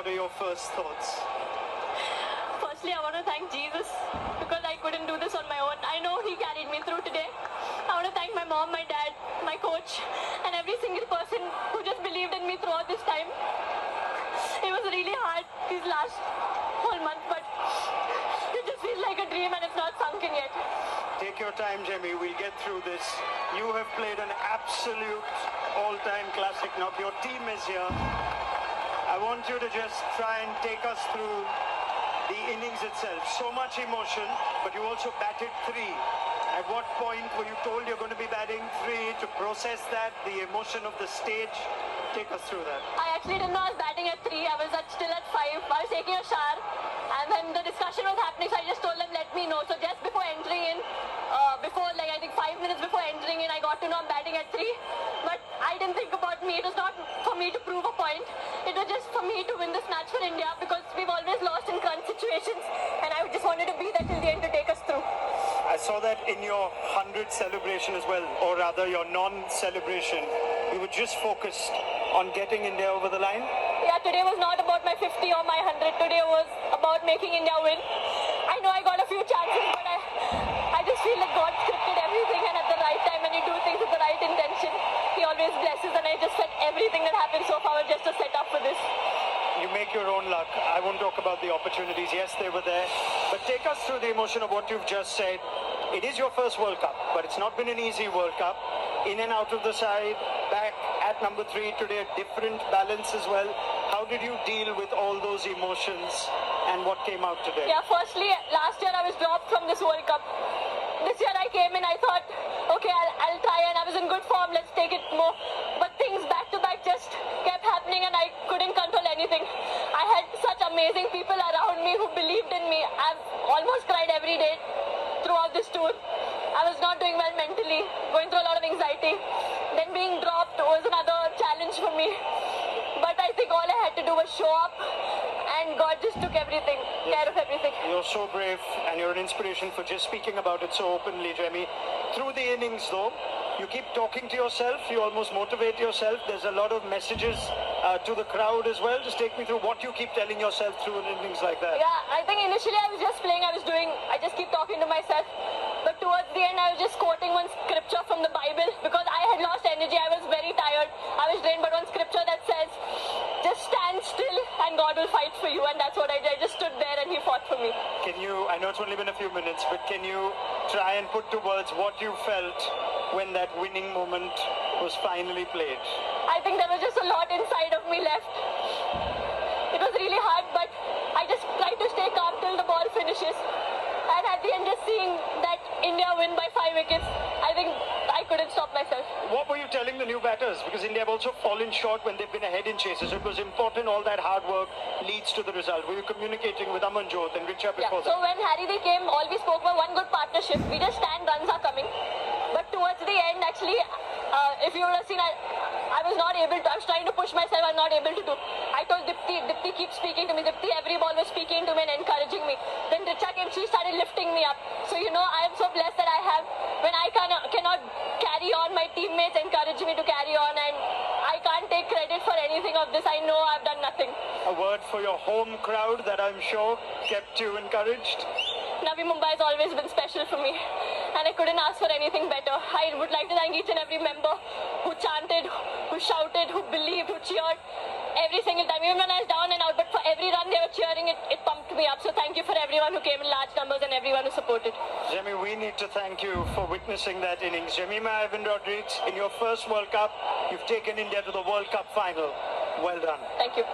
are your first thoughts? Firstly, I want to thank Jesus because I couldn't do this on my own. I know He carried me through today. I want to thank my mom, my dad, my coach, and every single person who just believed in me throughout this time. It was really hard these last whole month, but it just feels like a dream and it's not sunk in yet. Take your time, Jemmy. We'll get through this. You have played an absolute all-time classic knock. Your team is here. I want you to just try and take us through the innings itself. So much emotion, but you also batted 3. At what point were you told you're going to be batting 3 to process that, the emotion of the stage? Take us through that. I actually didn't know I was batting at 3. I was still at 5. I was taking a shower and then the discussion was happening, so I just told them, let me know. So just before entering in, I think 5 minutes before entering in, I got to know I'm batting at 3. But I didn't think about me. It was not for me to prove a point. It was just for me to win this match for India because we've always lost in crunch situations and I just wanted to be there till the end to take us through. I saw that in your 100th celebration as well, or rather your non-celebration. You were just focused on getting India over the line. Yeah, today was not about my 50 or my 100. Today was about making India win. I know I got a few chances, but I just feel like God scripted everything, and at the right time when you do things with the right intention, He always blesses, and I just felt everything that happened so far was just a setup for this. You make your own luck. I won't talk about the opportunities. Yes, they were there. But take us through the emotion of what you've just said. It is your first World Cup, but it's not been an easy World Cup. In and out of the side, back at number 3 today, a different balance as well. How did you deal with all those emotions and what came out today? Yeah, firstly, last year I was dropped from this World Cup. This year I came in, I thought, okay, I'll try, and I was in good form, let's take it more. But things back to back just kept happening and I couldn't control anything. I had such amazing people around me who believed in me. I've almost cried every day throughout this tour. I was not doing well mentally, going through a lot of anxiety. Then being dropped was another challenge for me. But I think all I had to do was show up and God just took everything, care of everything. You're so brave and you're an inspiration for just speaking about it so openly, Jemmy. Through the innings though, you keep talking to yourself, you almost motivate yourself. There's a lot of messages to the crowd as well. Just take me through what you keep telling yourself through innings like that. Yeah, I think initially I was just playing, I just keep talking to myself. But towards the end I was just quoting one scripture from the Bible because I had lost energy, I was very tired, I was drained, but one scripture that says, just stand still and God will fight for you, and that's what I did. I just stood there and He fought for me. Can you, I know it's only been a few minutes, but can you try and put to words what you felt when that winning moment was finally played? I think there was just a lot inside of me left. It was really hard, but I just tried to stay calm till the ball finishes. And at the end, just seeing that India win by 5 wickets, I think I couldn't stop myself. What were you telling the new batters? Because India have also fallen short when they've been ahead in chases. It was important all that hard work leads to the result. Were you communicating with Amanjot and Richa before that? So when Harry they came, all we spoke about one good partnership. We just stand, runs are coming. But towards the end, actually, if you would have seen, I was not able to, I was trying to push myself, I'm not able to do. I told Dipti keep speaking to me. Dipti every ball was speaking to me and encouraging me. Then Richa came, she started lifting me up. So I am so blessed that I have, when I cannot carry on, my teammates encourage me to carry on, and I can't take credit for anything of this. I know I've done nothing. A word for your home crowd that I'm sure kept you encouraged? Navi Mumbai has always been special for me, and I couldn't ask for anything better. I would like to thank each and every member who chanted, who shouted, who believed, who cheered every single time, even when I was down and out. But for every run they were cheering, it pumped me up. So thank you for everyone who came in large numbers and everyone who supported. Jemmy, we need to thank you for witnessing that innings. Jemimah Ivan Rodrigues, in your first World Cup, you've taken India to the World Cup final. Well done. Thank you.